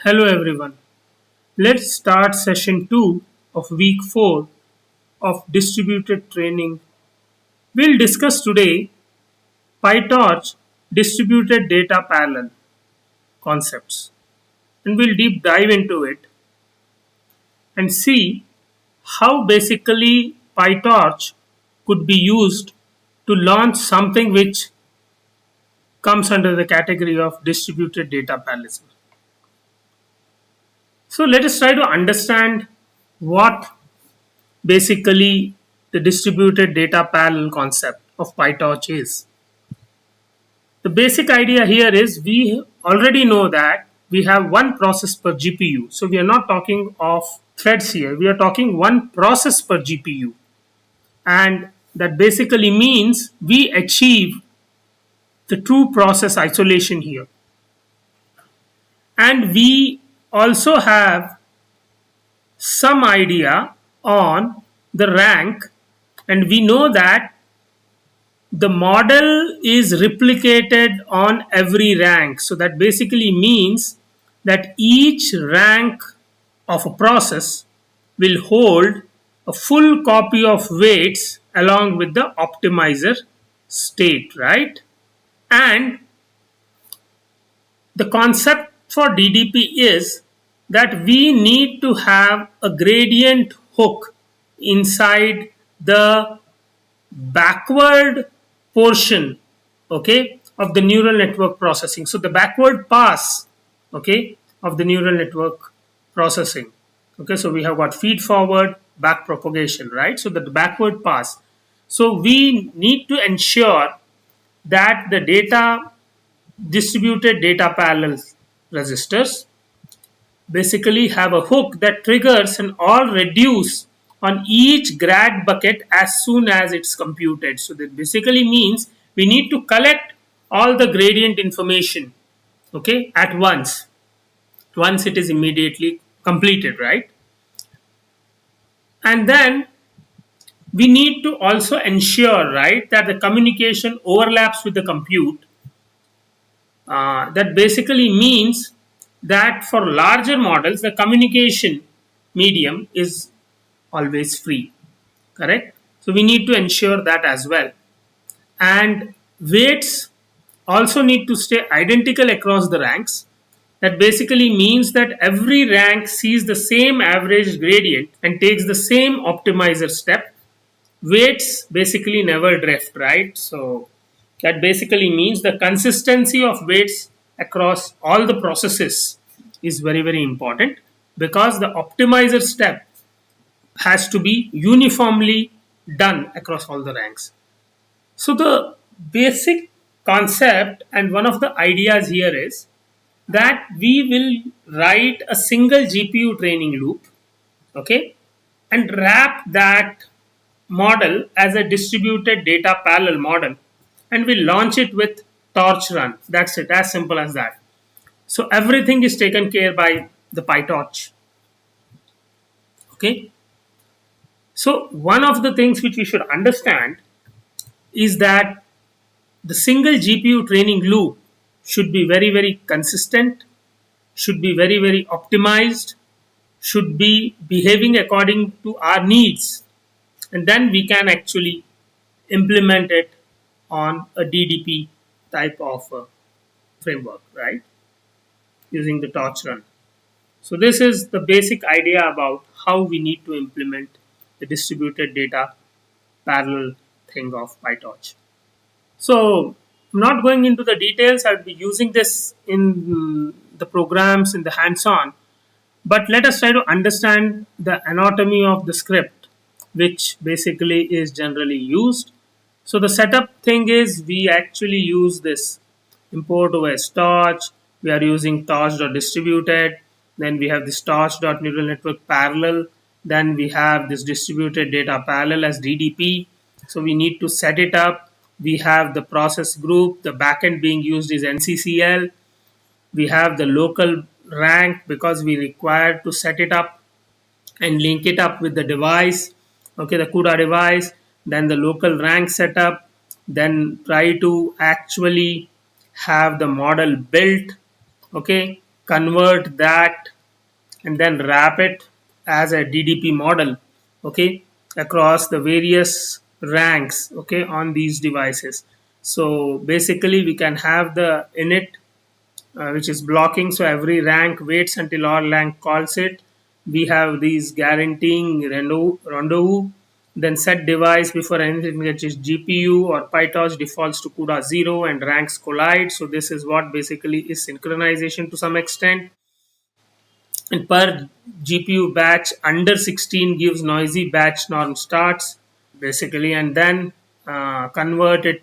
Hello everyone. Let's start session 2 of week 4 of distributed training. We'll discuss today PyTorch distributed data parallel concepts, and we'll deep dive into it and see how basically PyTorch could be used to launch something which comes under the category of distributed data parallelism. So let us try to understand what basically the distributed data parallel concept of PyTorch is. The basic idea here is we already know that we have one process per GPU. So we are not talking of threads here. We are talking one process per GPU. And that basically means we achieve the true process isolation here. And we also have some idea on the rank, and we know that the model is replicated on every rank. So that basically means that each rank of a process will hold a full copy of weights along with the optimizer state, right? And the concept for DDP is that we need to have a gradient hook inside the backward portion, okay, of the neural network processing. So the backward pass, okay, of the neural network processing. Okay, so we have got feed forward, back propagation, right? So the backward pass. So we need to ensure that the data distributed data parallel registers basically have a hook that triggers an all reduce on each grad bucket as soon as it's computed. So that basically means we need to collect all the gradient information, okay, at once it is immediately completed, right? And then we need to also ensure, right, that the communication overlaps with the compute. That basically means that for larger models, the communication medium is always free, correct? So we need to ensure that as well. And weights also need to stay identical across the ranks. That basically means that every rank sees the same average gradient and takes the same optimizer step. Weights basically never drift, right? So that basically means the consistency of weights across all the processes is very, very important, because the optimizer step has to be uniformly done across all the ranks. So the basic concept and one of the ideas here is that we will write a single GPU training loop, okay, and wrap that model as a distributed data parallel model, and we launch it with torchrun. That's it, as simple as that. So everything is taken care by the PyTorch. Okay. So one of the things which we should understand is that the single GPU training loop should be very, very consistent, should be very, very optimized, should be behaving according to our needs, and then we can actually implement it on a DDP type of framework, right, using the torchrun. So this is the basic idea about how we need to implement the distributed data parallel thing of PyTorch. So I'm not going into the details. I'll be using this in the programs, in the hands-on, but let us try to understand the anatomy of the script, which basically is generally used. So the setup thing is we actually use this import OS torch. We are using torch.distributed. Then we have this torch.neural network parallel. Then we have this distributed data parallel as DDP. So we need to set it up. We have the process group. The backend being used is NCCL. We have the local rank because we require to set it up and link it up with the device, okay, the CUDA device. Then the local rank setup. Then try to actually have the model built, okay, convert that and then wrap it as a DDP model, okay, across the various ranks, okay, on these devices. So basically we can have the init, which is blocking, so every rank waits until all rank calls it. We have these guaranteeing rendezvous, then set device before anything which is GPU or PyTorch defaults to CUDA 0 and ranks collide. So this is what basically is synchronization to some extent. And per GPU batch under 16 gives noisy batch norm starts basically, and then convert it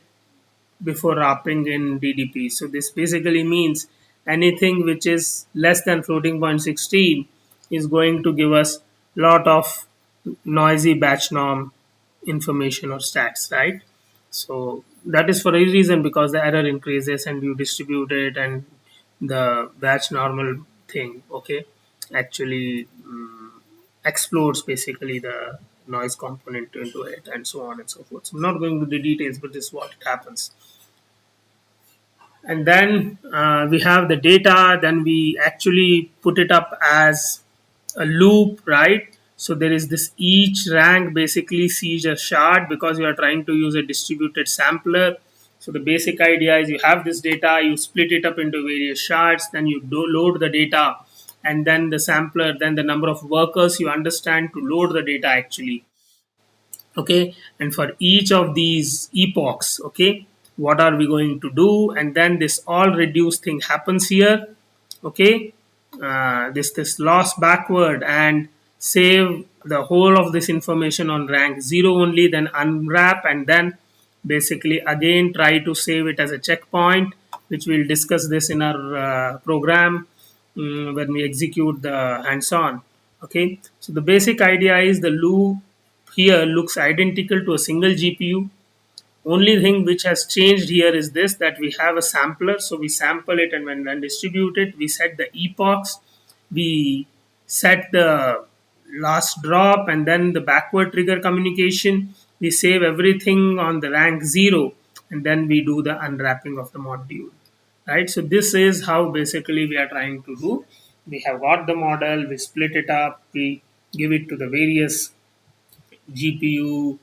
before wrapping in DDP. So this basically means anything which is less than floating point 16 is going to give us lot of noisy batch norm information or stats, right? So that is for a reason, because the error increases and you distribute it, and the batch normal thing, okay, actually explodes basically the noise component into it, and so on and so forth. So I'm not going to the details, but this is what it happens. And then we have the data, then we actually put it up as a loop, right? So there is this, each rank basically sees a shard because you are trying to use a distributed sampler. So the basic idea is you have this data, you split it up into various shards, then you load the data, and then the sampler, then the number of workers you understand to load the data actually, okay. And for each of these epochs, okay, what are we going to do? And then this all reduce thing happens here, okay. This loss backward and save the whole of this information on rank 0 only, then unwrap, and then basically again try to save it as a checkpoint, which we'll discuss this in our program when we execute the hands-on, okay. So the basic idea is the loop here looks identical to a single GPU. Only thing which has changed here is this, that we have a sampler. So we sample it, and when distribute it, we set the epochs, we set the last drop, and then the backward trigger communication. We save everything on the rank 0, and then we do the unwrapping of the module. Right. So this is how basically we are trying to do. We have got the model, we split it up, we give it to the various GPUs,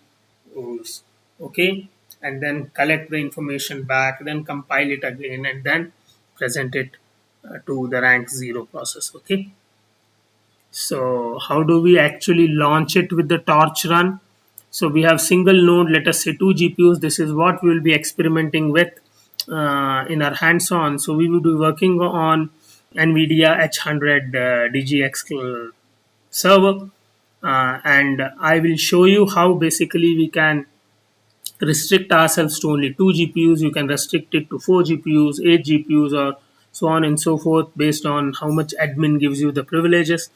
okay, and then collect the information back, then compile it again, and then present it to the rank 0 process, okay. So how do we actually launch it with the torch run? So we have single node, let us say 2 GPUs. This is what we will be experimenting with in our hands-on. So we will be working on NVIDIA H100 DGX server, and I will show you how basically we can restrict ourselves to only 2 GPUs. You can restrict it to 4 GPUs, 8 GPUs, or so on and so forth, based on how much admin gives you the privileges.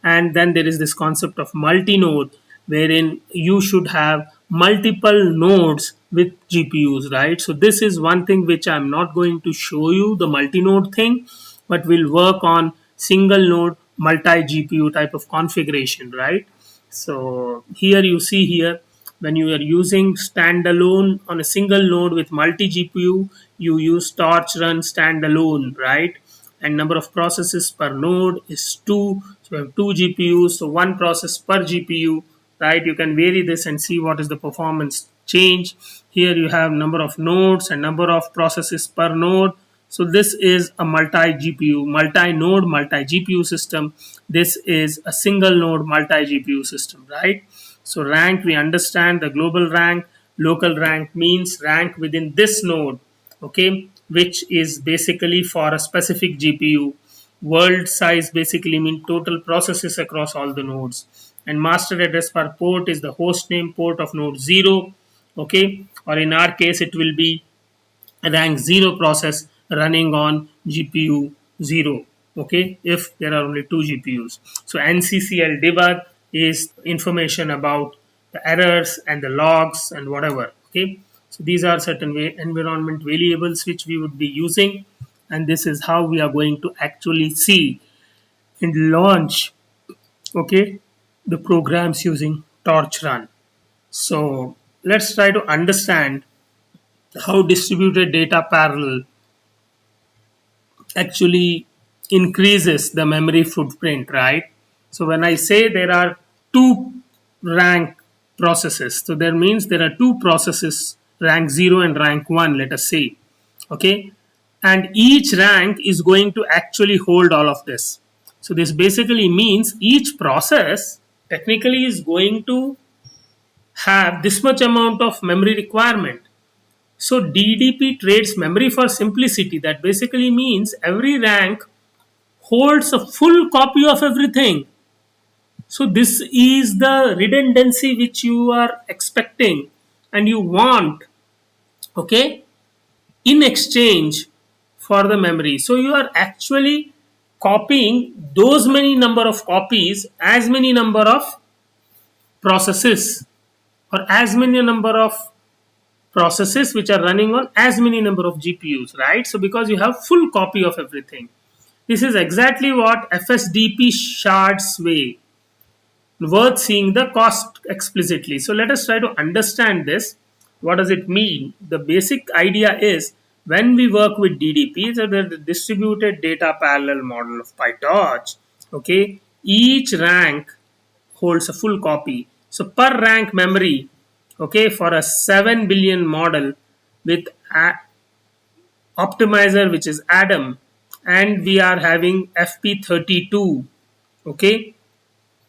And then there is this concept of multi-node, wherein you should have multiple nodes with GPUs, right? So this is one thing which I'm not going to show you, the multi-node thing, but we'll work on single node multi GPU type of configuration, right? So here you see here, when you are using standalone on a single node with multi GPU, you use torch run standalone, right? And number of processes per node is 2. So we have 2 GPUs, so 1 process per GPU, right? You can vary this and see what is the performance change. Here you have number of nodes and number of processes per node. So this is a multi GPU, multi node, multi GPU system. This is a single node multi GPU system, right? So rank, we understand the global rank. Local rank means rank within this node, okay, which is basically for a specific GPU. World size basically means total processes across all the nodes. And master address per port is the host name port of node 0, okay, or in our case it will be rank 0 process running on GPU 0, okay, if there are only 2 GPUs. So NCCL debug is information about the errors and the logs and whatever, okay. So these are certain environment variables which we would be using, and this is how we are going to actually see and launch, okay, the programs using torch run. So let's try to understand how distributed data parallel actually increases the memory footprint, right? So when I say there are two rank processes, so there means there are two processes, rank 0 and rank 1, let us say. Okay, and each rank is going to actually hold all of this. So this basically means each process technically is going to have this much amount of memory requirement. So DDP trades memory for simplicity. That basically means every rank holds a full copy of everything. So this is the redundancy which you are expecting and you want, okay, in exchange for the memory. So you are actually copying those many number of copies as many number of processes, or as many number of processes which are running on as many number of GPUs, right? So because you have full copy of everything. This is exactly what FSDP shards way. Worth seeing the cost explicitly. So let us try to understand this. What does it mean? The basic idea is when we work with DDP, so the distributed data parallel model of PyTorch, okay, each rank holds a full copy. So per rank memory, okay, for a 7 billion model with optimizer which is Adam, and we are having FP32, okay,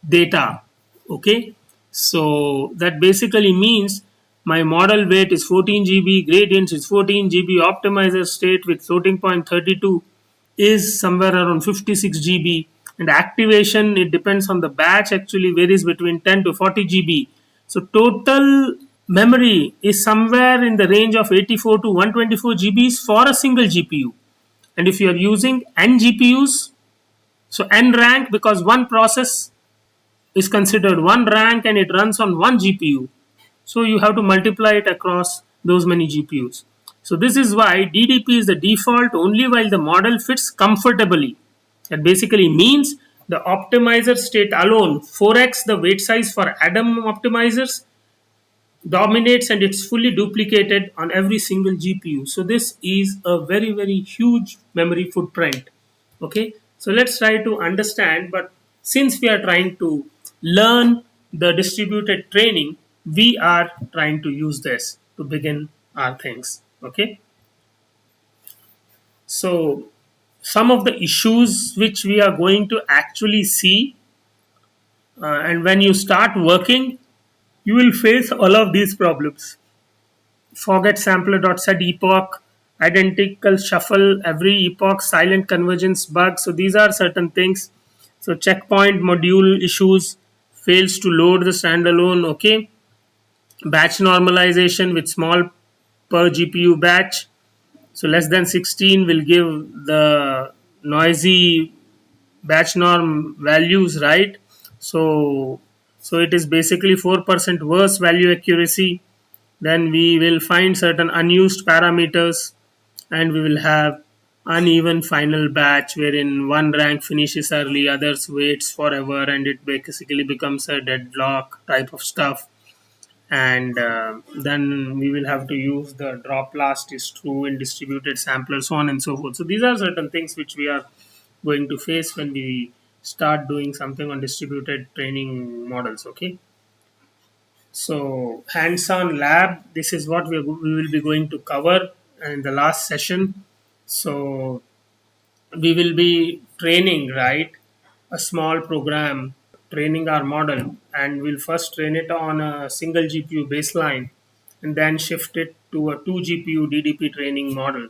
data, okay. So that basically means my model weight is 14 GB, gradients is 14 GB, optimizer state with floating point 32 is somewhere around 56 GB, and activation, it depends on the batch, actually varies between 10 to 40 GB. So total memory is somewhere in the range of 84 to 124 GBs for a single GPU. And if you are using n GPUs, so n rank, because one process is considered one rank and it runs on one GPU. So you have to multiply it across those many GPUs. So this is why DDP is the default only while the model fits comfortably. That basically means the optimizer state alone 4x the weight size for Adam optimizers dominates, and it's fully duplicated on every single GPU. So this is a very, very huge memory footprint. Okay, so let's try to understand. But since we are trying to learn the distributed training, we are trying to use this to begin our things. Okay, so some of the issues which we are going to actually see, and when you start working, you will face all of these problems. Forget sampler.set epoch, identical shuffle, every epoch, silent convergence bug. So these are certain things. So checkpoint module issues, fails to load the standalone, okay. Batch normalization with small per GPU batch. So less than 16 will give the noisy batch norm values, right? So it is basically 4% worse value accuracy. Then we will find certain unused parameters, and we will have uneven final batch wherein one rank finishes early, others waits forever, and it basically becomes a deadlock type of stuff. And then we will have to use the drop last is true in distributed sampler, so on and so forth. So these are certain things which we are going to face when we start doing something on distributed training models. Okay, so hands-on lab, this is what we will be going to cover in the last session. So we will be training, right, a small program, training our model, and we'll first train it on a single GPU baseline and then shift it to a 2 GPU DDP training model.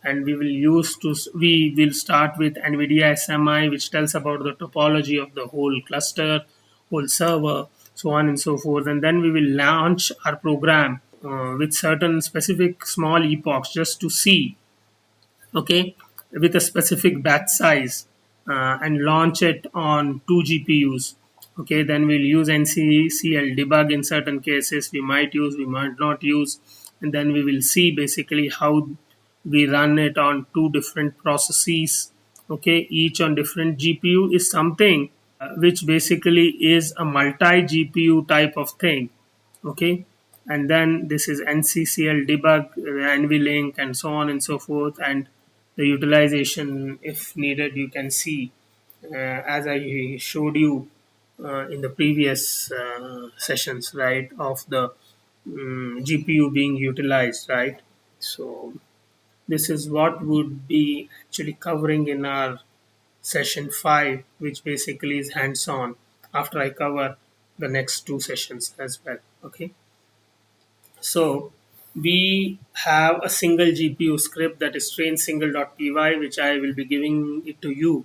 And we will start with NVIDIA SMI, which tells about the topology of the whole cluster, whole server, so on and so forth. And then we will launch our program with certain specific small epochs just to see, okay, with a specific batch size, and launch it on 2 GPUs. Okay, then we'll use NCCL debug in certain cases. We might use, we might not use, and then we will see basically how we run it on two different processes. Okay, each on different GPU is something which basically is a multi GPU type of thing. Okay, and then this is NCCL debug, NVLink, and so on and so forth. And the utilization, if needed, you can see as I showed you in the previous sessions, right, of the GPU being utilized, right? So this is what would be actually covering in our session 5, which basically is hands-on, after I cover the next two sessions as well. Okay, so we have a single GPU script, that is train single.py, which I will be giving it to you,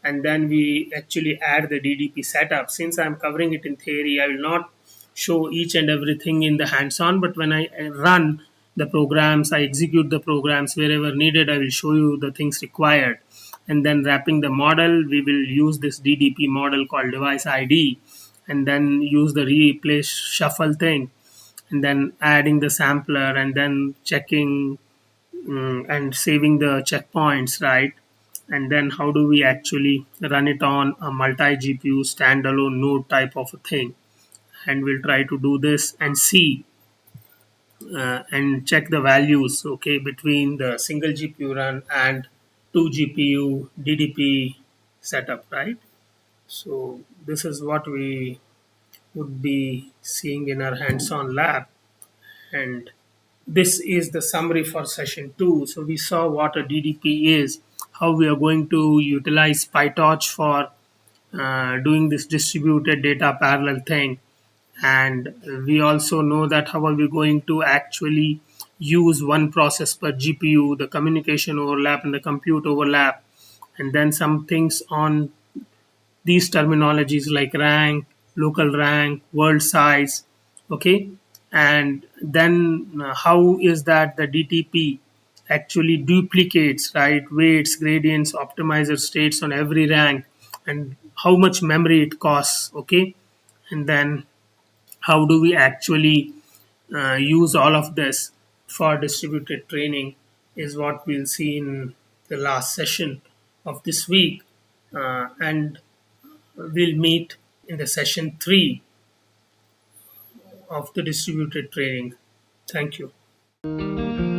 and then we actually add the DDP setup. Since I'm covering it in theory, I will not show each and everything in the hands-on, but when I run the programs, I execute the programs wherever needed, I will show you the things required. And then wrapping the model, we will use this DDP model called device ID, and then use the replace shuffle thing, and then adding the sampler, and then checking and saving the checkpoints, right? And then how do we actually run it on a multi GPU standalone node type of a thing? And we'll try to do this and see and check the values, okay, between the single GPU run and two GPU DDP setup, right? So this is what we would be seeing in our hands-on lab, and this is the summary for session 2. So we saw what a DDP is, how we are going to utilize PyTorch for doing this distributed data parallel thing, and we also know that how are we going to actually use one process per GPU, the communication overlap and the compute overlap, and then some things on these terminologies like rank, local rank, world size, okay, and then how is that the DTP actually duplicates, right, weights, gradients, optimizer states on every rank, and how much memory it costs, okay, and then how do we actually use all of this for distributed training is what we'll see in the last session of this week, and we'll meet in the session 3 of the distributed training. Thank you.